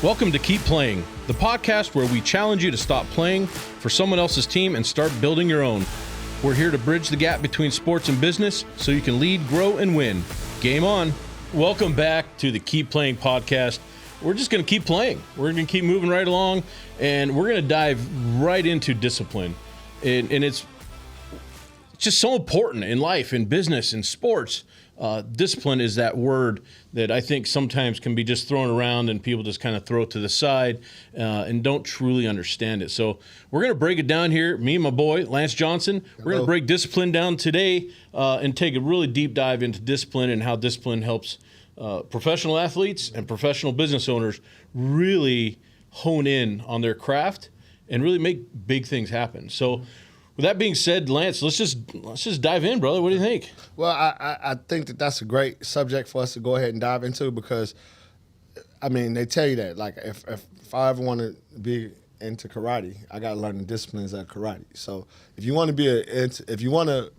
Welcome to Keep Playing, the podcast where we challenge you to stop playing for someone else's team and start building your own. We're here to bridge the gap between sports and business so you can lead, grow, and win. Game on. Welcome back to the Keep Playing podcast. We're just going to keep playing. We're going to keep moving right along, and we're going to dive right into discipline. And it's just so important in life, in business, in sports. Discipline is that word that I think sometimes can be just thrown around and people just kind of throw it to the side and don't truly understand it. So we're going to break it down here. Me and my boy, Lance Johnson, we're going to break discipline down today and take a really deep dive into discipline and how discipline helps professional athletes and professional business owners really hone in on their craft and really make big things happen. So with that being said, Lance, let's just dive in, brother. What do you think? Well, I think that that's a great subject for us to go ahead and dive into because, I mean, they tell you that, like, if I ever want to be into karate, I got to learn the disciplines of karate. So if you want to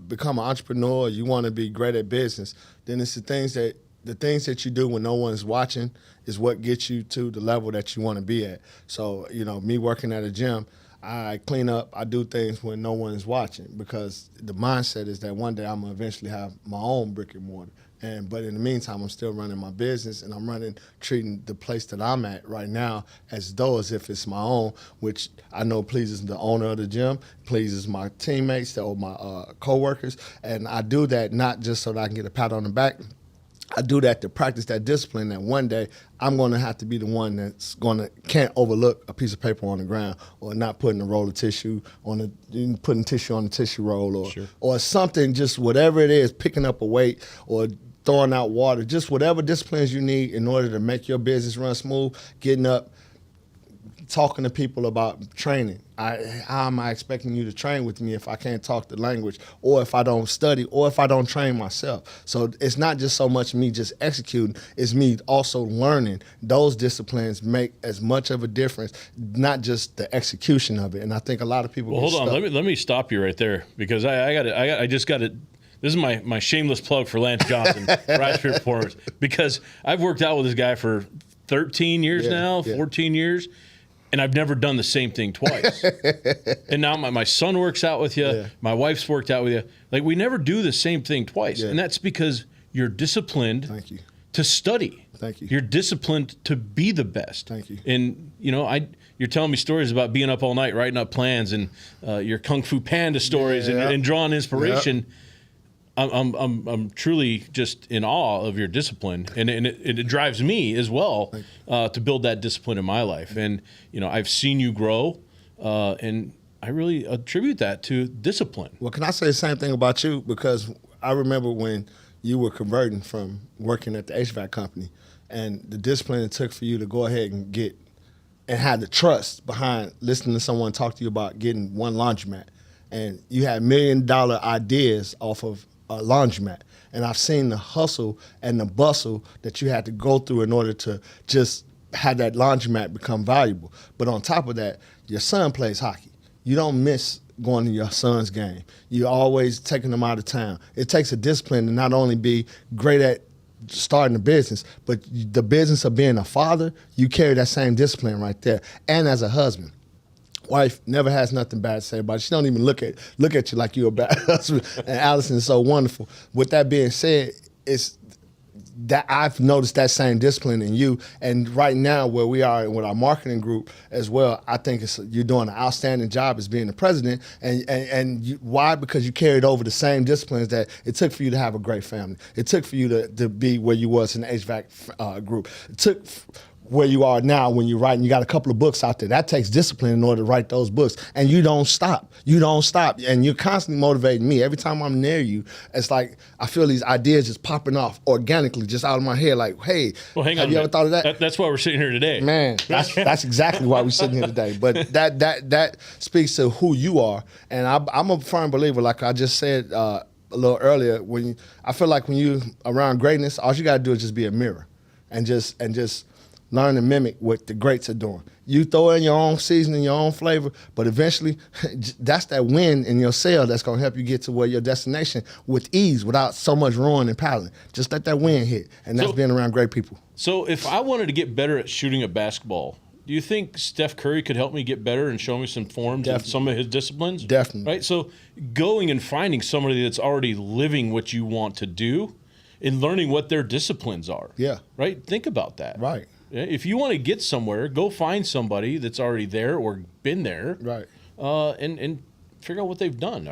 become an entrepreneur, you want to be great at business, then it's the things that you do when no one's watching is what gets you to the level that you want to be at. So, me working at a gym, I clean up, I do things when no one's watching because the mindset is that one day I'm going to eventually have my own brick and mortar. But in the meantime, I'm still running my business and I'm treating the place that I'm at right now as though as if it's my own, which I know pleases the owner of the gym, pleases my teammates or my coworkers. And I do that not just so that I can get a pat on the back. I do that to practice that discipline that one day I'm going to have to be the one that's can't overlook a piece of paper on the ground or not putting a roll of tissue putting tissue on the tissue roll or something, just whatever it is, picking up a weight or throwing out water, just whatever disciplines you need in order to make your business run smooth, getting up, talking to people about training. How am I expecting you to train with me if I can't talk the language or if I don't study or if I don't train myself? So it's not just so much me just executing, it's me also learning. Those disciplines make as much of a difference, not just the execution of it. And I think a lot of people hold on, let me stop you right there because I just got it. This is my shameless plug for Lance Johnson, Rise Spirit Performance, because I've worked out with this guy for 13 years now, 14 years. And I've never done the same thing twice. And now my son works out with you. Yeah. My wife's worked out with you. Like, we never do the same thing twice. Yeah. And that's because you're disciplined to study. Thank you. You're disciplined to be the best. Thank you. And, you're telling me stories about being up all night, writing up plans, and your Kung Fu Panda stories and drawing inspiration. Yep. I'm truly just in awe of your discipline, and it drives me as well to build that discipline in my life. And I've seen you grow, and I really attribute that to discipline. Well, can I say the same thing about you? Because I remember when you were converting from working at the HVAC company, and the discipline it took for you to go ahead and get and have the trust behind listening to someone talk to you about getting one laundromat, and you had $1 million ideas off of a laundromat. And I've seen the hustle and the bustle that you had to go through in order to just have that laundromat become valuable. But on top of that, your son plays hockey. You don't miss going to your son's game. You're always taking them out of town. It takes a discipline to not only be great at starting a business, but the business of being a father, you carry that same discipline right there. And as a husband. Wife never has nothing bad to say about it. She don't even look at you like you're a bad husband. And Allison is so wonderful. With that being said, it's that I've noticed that same discipline in you. And right now, where we are with our marketing group as well, I think you're doing an outstanding job as being the president. Why? Because you carried over the same disciplines that it took for you to have a great family. It took for you to be where you was in the HVAC group. It took where you are now when you're writing. You got a couple of books out there. That takes discipline in order to write those books. And you don't stop. You don't stop. And you're constantly motivating me. Every time I'm near you, it's like I feel these ideas just popping off organically just out of my head like, hey, have you ever thought of that? That's why we're sitting here today. Man, that's exactly why we're sitting here today. But that speaks to who you are. And I'm a firm believer, like I just said a little earlier, I feel like when you around greatness, all you got to do is just be a mirror and just learn to mimic what the greats are doing. You throw in your own seasoning, your own flavor, but eventually that's that win in your cell that's going to help you get to where your destination with ease without so much ruin and paddling. Just let that win hit, and that's being around great people. So if I wanted to get better at shooting a basketball, do you think Steph Curry could help me get better and show me some forms and some of his disciplines? Definitely. Right? So going and finding somebody that's already living what you want to do and learning what their disciplines are. Yeah. Right? Think about that. Right. If you want to get somewhere, go find somebody that's already there or been there. Right. And figure out what they've done.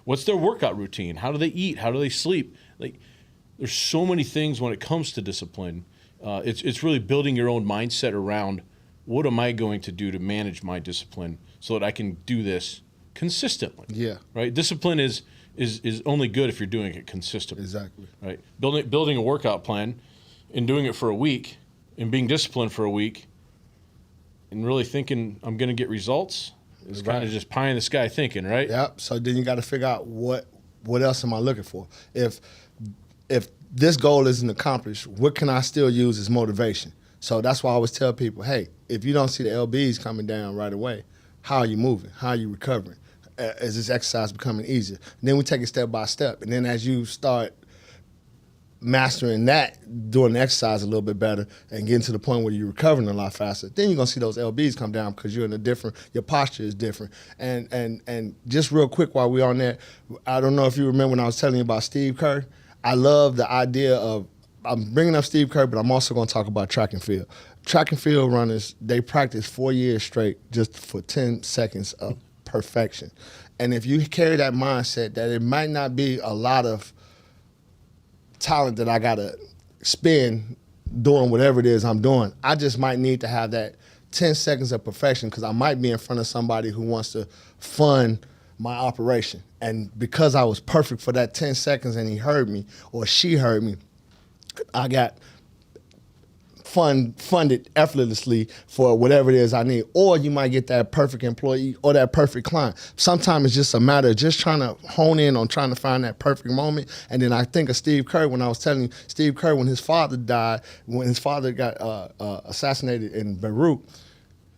What's their workout routine? How do they eat? How do they sleep? Like, there's so many things when it comes to discipline. It's really building your own mindset around what am I going to do to manage my discipline so that I can do this consistently. Yeah. Right? Discipline is only good if you're doing it consistently. Exactly. Right? Building a workout plan and doing it for a week and being disciplined for a week and really thinking I'm going to get results is kind of just pie in the sky thinking, right? Yep. So then you got to figure out what else am I looking for? If this goal isn't accomplished, what can I still use as motivation? So that's why I always tell people, hey, if you don't see the LBs coming down right away, how are you moving? How are you recovering? Is this exercise becoming easier? And then we take it step by step. And then as you start mastering that, doing the exercise a little bit better and getting to the point where you're recovering a lot faster, then you're going to see those LBs come down because you're in a different, your posture is different. And just real quick while we're on that, I don't know if you remember when I was telling you about Steve Kerr. I love the idea of, I'm bringing up Steve Kerr, but I'm also going to talk about track and field. Track and field runners, they practice 4 years straight just for 10 seconds of perfection. And if you carry that mindset that it might not be a lot of talent that I got to spend doing whatever it is I'm doing, I just might need to have that 10 seconds of perfection because I might be in front of somebody who wants to fund my operation. And because I was perfect for that 10 seconds and he heard me or she heard me, I got funded effortlessly for whatever it is I need. Or you might get that perfect employee or that perfect client. Sometimes it's just a matter of just trying to hone in on trying to find that perfect moment. And then I think of Steve Kerr when I was telling you, Steve Kerr, when his father died, when his father got assassinated in Beirut,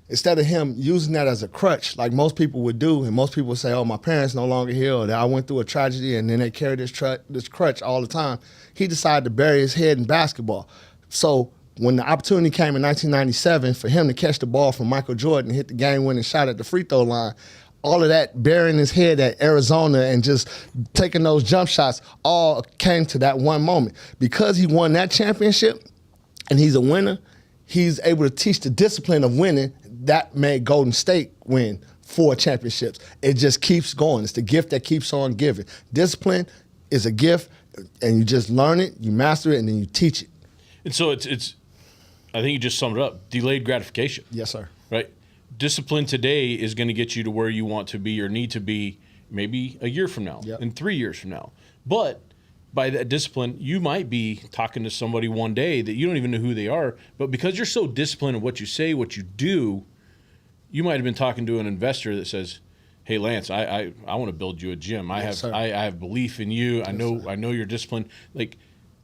instead of him using that as a crutch, like most people would do, and most people would say, oh, my parents no longer here, or I went through a tragedy, and then they carry this crutch all the time, he decided to bury his head in basketball. So when the opportunity came in 1997 for him to catch the ball from Michael Jordan and hit the game-winning shot at the free throw line, all of that burying his head at Arizona and just taking those jump shots all came to that one moment. Because he won that championship and he's a winner, he's able to teach the discipline of winning. That made Golden State win 4 championships. It just keeps going. It's the gift that keeps on giving. Discipline is a gift, and you just learn it, you master it, and then you teach it. And so it's I think you just summed it up, delayed gratification. Yes, sir. Right? Discipline today is going to get you to where you want to be or need to be maybe a year from now and 3 years from now. But by that discipline, you might be talking to somebody one day that you don't even know who they are, but because you're so disciplined in what you say, what you do, you might have been talking to an investor that says, hey, Lance, I want to build you a gym. I have belief in you. I know you're disciplined. Like,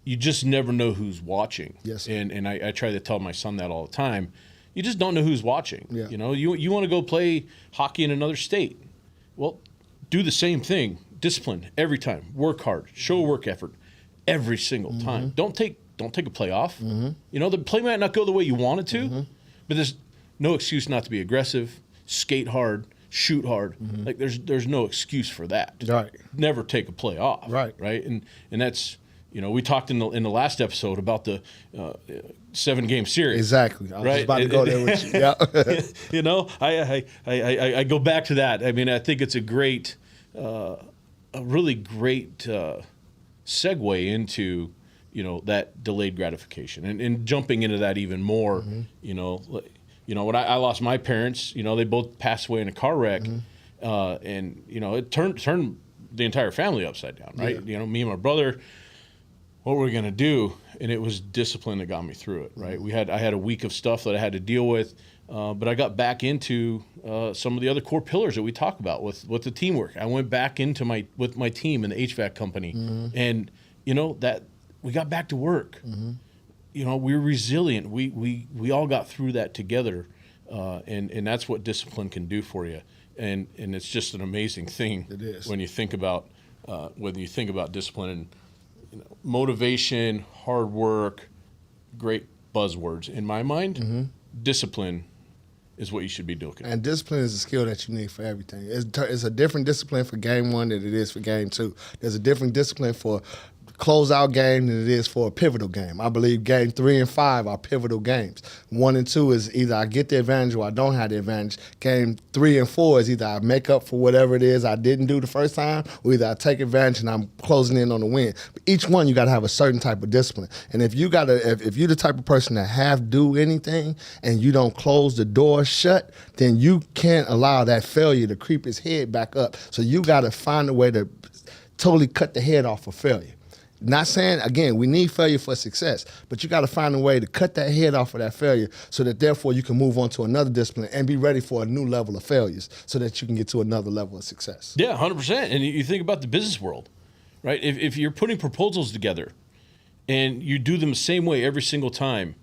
you just never know who's watching. Yes. And I try to tell my son that all the time. You just don't know who's watching. Yeah. You know, you want to go play hockey in another state. Well, do the same thing. Discipline every time. Work hard. Show work effort every single time. Don't take a play off. You know, the play might not go the way you want it to, but there's no excuse not to be aggressive, skate hard, shoot hard. Like there's no excuse for that. Right. Never take a play off. Right. Right. And that's, you know, we talked in the last episode about the 7-game series. Exactly. I was just about to go there with you. Yeah. You know, I go back to that. I mean, I think it's a really great segue into, you know, that delayed gratification and jumping into that even more. You know, when I lost my parents, you know, they both passed away in a car wreck, and you know, it turned the entire family upside down. Right. You know, me and my brother, what were we going to do? And it was discipline that got me through it, right? I had a week of stuff that I had to deal with, but I got back into some of the other core pillars that we talk about with the teamwork. I went back into with my team in the HVAC company, and you know that we got back to work. we're resilient. We all got through that together, and that's what discipline can do for you. And it's just an amazing thing. It is. When you think about discipline and motivation, hard work, great buzzwords in my mind. Discipline is what you should be doing. And discipline is a skill that you need for everything. It's a different discipline for game one than it is for game two. There's a different discipline for closeout game than it is for a pivotal game. I believe game 3 and 5 are pivotal games. 1 and 2 is either I get the advantage or I don't have the advantage. Game 3 and 4 is either I make up for whatever it is I didn't do the first time, or either I take advantage and I'm closing in on the win. But each one you got to have a certain type of discipline. And if you're the type of person that have do anything and you don't close the door shut, then you can't allow that failure to creep its head back up. So you got to find a way to totally cut the head off of failure. Not saying, again, we need failure for success, but you got to find a way to cut that head off of that failure so that therefore you can move on to another discipline and be ready for a new level of failures so that you can get to another level of success. Yeah, 100%. And you think about the business world, right? If you're putting proposals together and you do them the same way every single time,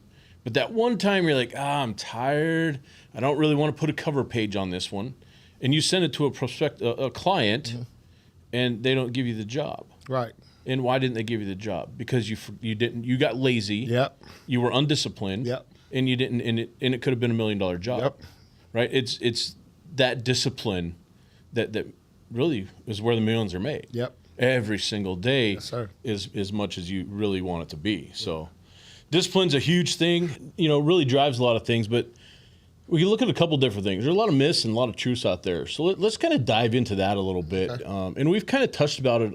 but that one time you're like, I'm tired, I don't really want to put a cover page on this one, and you send it to a client, and they don't give you the job. Right. And why didn't they give you the job? Because you got lazy. Yep. You were undisciplined. Yep. And you didn't, and it could have been $1 million job. Yep. Right. It's that discipline that really is where the millions are made. Yep. Every single day. Yes, sir. Is as much as you really want it to be. So, discipline's a huge thing. Really drives a lot of things. But we can look at a couple different things. There's a lot of myths and a lot of truths out there. So let's kind of dive into that a little bit. Okay. And we've kind of touched about it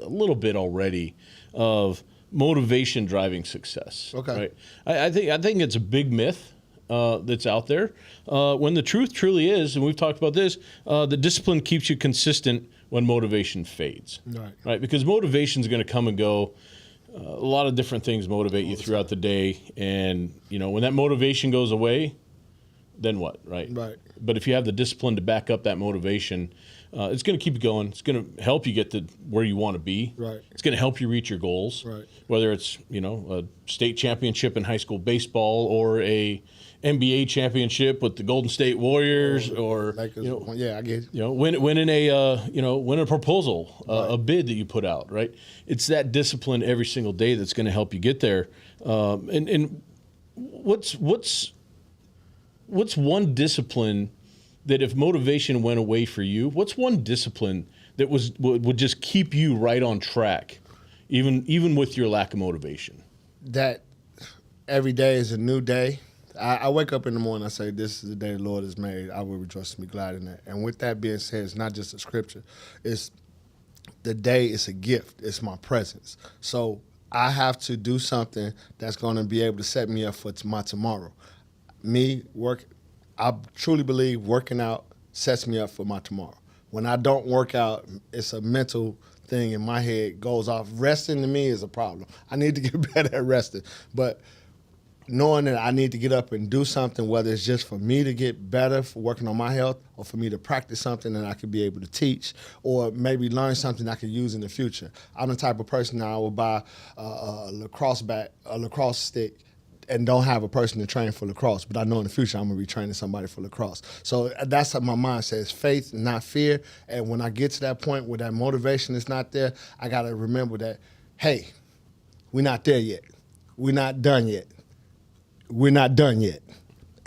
a little bit already, of motivation driving success. Okay. Right? I think it's a big myth that's out there. When the truth truly is, and we've talked about this, the discipline keeps you consistent when motivation fades. Right. Right? Because motivation is going to come and go. A lot of different things motivate you throughout the day, and when that motivation goes away, then what? Right. Right. But if you have the discipline to back up that motivation, it's going to keep you going. It's going to help you get to where you want to be. Right. It's going to help you reach your goals. Right. Whether it's a state championship in high school baseball or a NBA championship with the Golden State Warriors, or Lakers, yeah, I get it. winning a proposal, a bid that you put out. Right. It's that discipline every single day that's going to help you get there. And what's one discipline that if motivation went away for you, what's one discipline that would just keep you right on track, even with your lack of motivation? That every day is a new day. I wake up in the morning, I say, this is the day the Lord has made. I will rejoice and be glad in that. And with that being said, it's not just a scripture. It's the day is a gift. It's my presence. So I have to do something that's going to be able to set me up for my tomorrow. I truly believe working out sets me up for my tomorrow. When I don't work out, it's a mental thing in my head goes off. Resting to me is a problem. I need to get better at resting. But knowing that I need to get up and do something, whether it's just for me to get better for working on my health, or for me to practice something that I could be able to teach, or maybe learn something I could use in the future. I'm the type of person that I will buy a lacrosse stick, and don't have a person to train for lacrosse, but I know in the future I'm going to be training somebody for lacrosse. So that's how my mind says, faith, not fear. And when I get to that point where that motivation is not there, I got to remember that, hey, we're not there yet. We're not done yet. We're not done yet.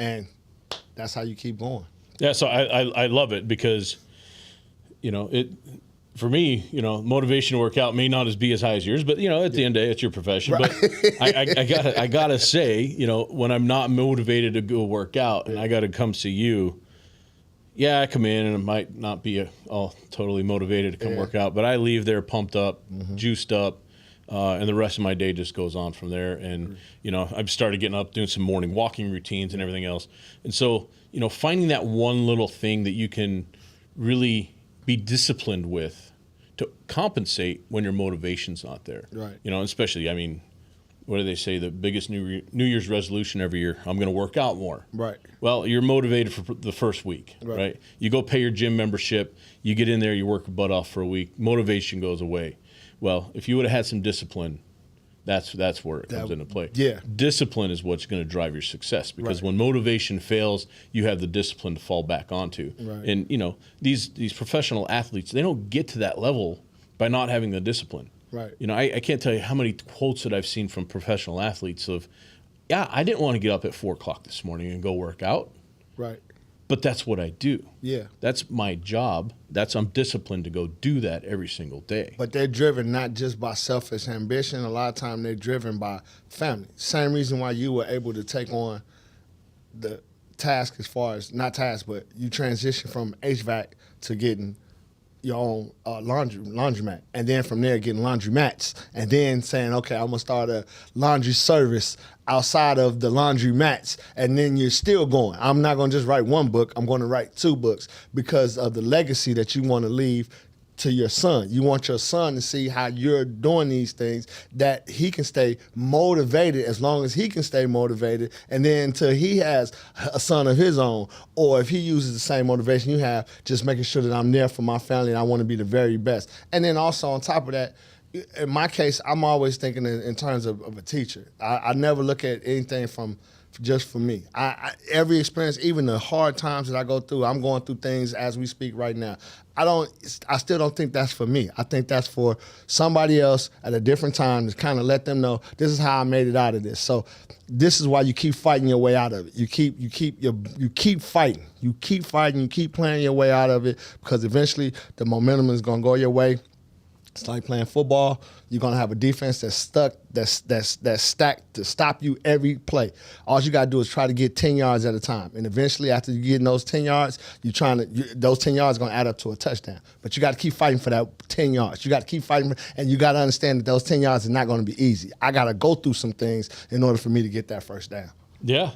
And that's how you keep going. Yeah, so I love it because, for me, motivation to work out may not be as high as yours, but at the end of the day, it's your profession. Right. But I gotta say, when I'm not motivated to go work out and I gotta come see you, I come in and I might not be all totally motivated to come work out, but I leave there pumped up, juiced up, and the rest of my day just goes on from there. And I've started getting up, doing some morning walking routines and everything else. And so finding that one little thing that you can really be disciplined with to compensate when your motivation's not there. Right. Especially, what do they say? The biggest New Year's resolution every year, I'm going to work out more. Right. Well, you're motivated for the first week, right? You go pay your gym membership, you get in there, you work your butt off for a week, motivation goes away. Well, if you would have had some discipline That's where it comes into play. Yeah. Discipline is what's going to drive your success, because Right. when motivation fails, you have the discipline to fall back onto. Right. And these professional athletes, they don't get to that level by not having the discipline. Right. I can't tell you how many quotes that I've seen from professional athletes of, yeah, I didn't want to get up at 4 o'clock this morning and go work out, Right. but that's what I do. Yeah. That's my job. I'm disciplined to go do that every single day. But they're driven not just by selfish ambition. A lot of time they're driven by family. Same reason why you were able to take on the task, as far as, not task, but you transition from HVAC to getting your own laundromat, and then from there getting laundromats, and then saying, okay, I'm gonna start a laundry service outside of the laundromats, and then you're still going. I'm not gonna just write 1 book, I'm gonna write 2 books because of the legacy that you wanna leave to your son. You want your son to see how you're doing these things, that he can stay motivated as long as he can stay motivated, and then until he has a son of his own, or if he uses the same motivation you have, just making sure that I'm there for my family and I want to be the very best. And then also on top of that, in my case, I'm always thinking in terms of a teacher. I never look at anything from just for me. Every experience, even the hard times that I go through, I'm going through things as we speak right now. I still don't think that's for me. I think that's for somebody else at a different time to kind of let them know this is how I made it out of this. So this is why you keep fighting your way out of it. You keep fighting. You keep fighting. You keep playing your way out of it, because eventually the momentum is going to go your way. It's like playing football. You're gonna have a defense that's stuck, that's stacked to stop you every play. All you gotta do is try to get 10 yards at a time, and eventually, after you get those 10 yards, those 10 yards are gonna add up to a touchdown. But you got to keep fighting for that 10 yards. You got to keep fighting, and you got to understand that those 10 yards are not gonna be easy. I gotta go through some things in order for me to get that first down. Yeah,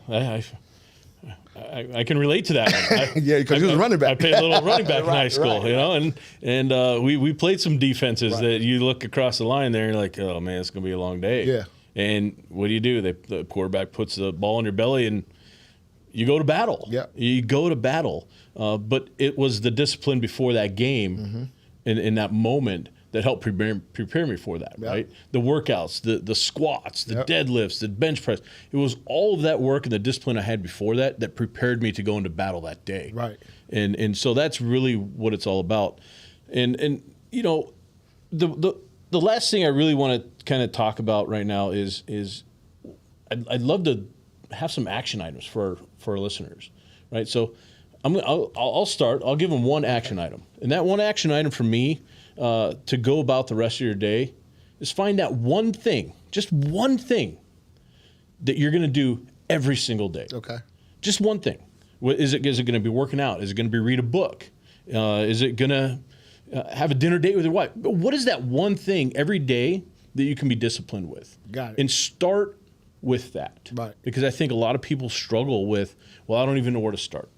I can relate to that one. Yeah, because you was a running back. I played a little running back in high school, right. and we played some defenses that you look across the line there and you're like, oh man, it's gonna be a long day. Yeah. And what do? The quarterback puts the ball in your belly and you go to battle. Yeah. You go to battle. But it was the discipline before that game, in that moment, that helped prepare me for that, right? The workouts, the squats, the deadlifts, the bench press. It was all of that work and the discipline I had before that prepared me to go into battle that day. Right. And so that's really what it's all about. And the last thing I really want to kind of talk about right now is I'd love to have some action items for our listeners, right? So I'll start. I'll give them one action item, and that one action item for me, to go about the rest of your day, is find that one thing, just one thing, that you're going to do every single day. Okay. Just one thing. Is it going to be working out? Is it going to be read a book? Is it going to have a dinner date with your wife? What is that one thing every day that you can be disciplined with? Got it. And start with that. Right. Because I think a lot of people struggle with, well, I don't even know where to start.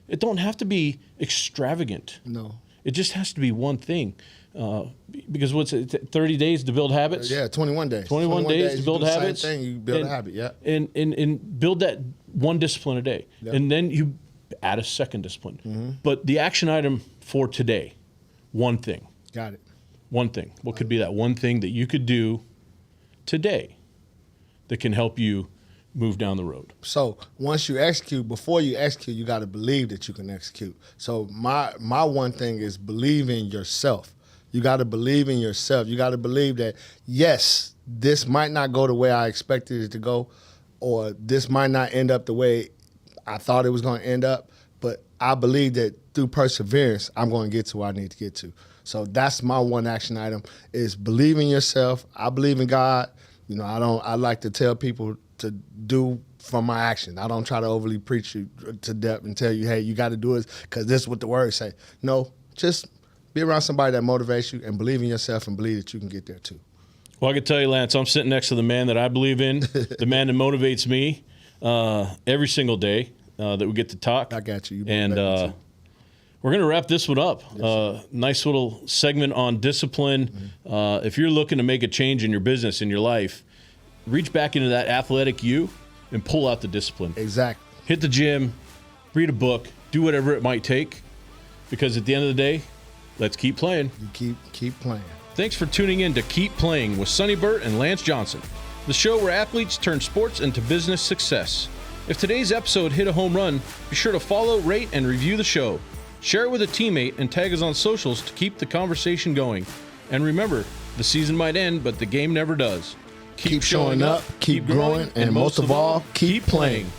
It don't have to be extravagant. No. It just has to be one thing. Because what's it, 30 days to build habits? Yeah, 21 days. 21 days to build habits. Same thing, you build a habit, yeah. And build that one discipline a day. Yep. And then you add a second discipline. But the action item for today, one thing. Got it. One thing. What could be that one thing that you could do today that can help you move down the road? So once you execute, before you execute, you got to believe that you can execute. So my one thing is believe in yourself. You got to believe in yourself. You got to believe that, yes, this might not go the way I expected it to go, or this might not end up the way I thought it was going to end up, but I believe that through perseverance, I'm going to get to where I need to get to. So that's my one action item, is believe in yourself. I believe in God. I like to tell people to do from my action. I don't try to overly preach you to death and tell you, hey, you got to do it because this is what the words say. No, just be around somebody that motivates you and believe in yourself and believe that you can get there too. Well, I can tell you, Lance, I'm sitting next to the man that I believe in, the man that motivates me every single day that we get to talk. I got you. And we're going to wrap this one up. Yes, nice little segment on discipline. Mm-hmm. If you're looking to make a change in your business, in your life, reach back into that athletic you and pull out the discipline. Exactly. Hit the gym, read a book, do whatever it might take, because at the end of the day, let's keep playing. You keep playing. Thanks for tuning in to Keep Playing with Sonny Burt and Lance Johnson, the show where athletes turn sports into business success. If today's episode hit a home run, be sure to follow, rate, and review the show. Share it with a teammate and tag us on socials to keep the conversation going. And remember, the season might end, but the game never does. Keep showing up, keep growing, and most of all, keep playing.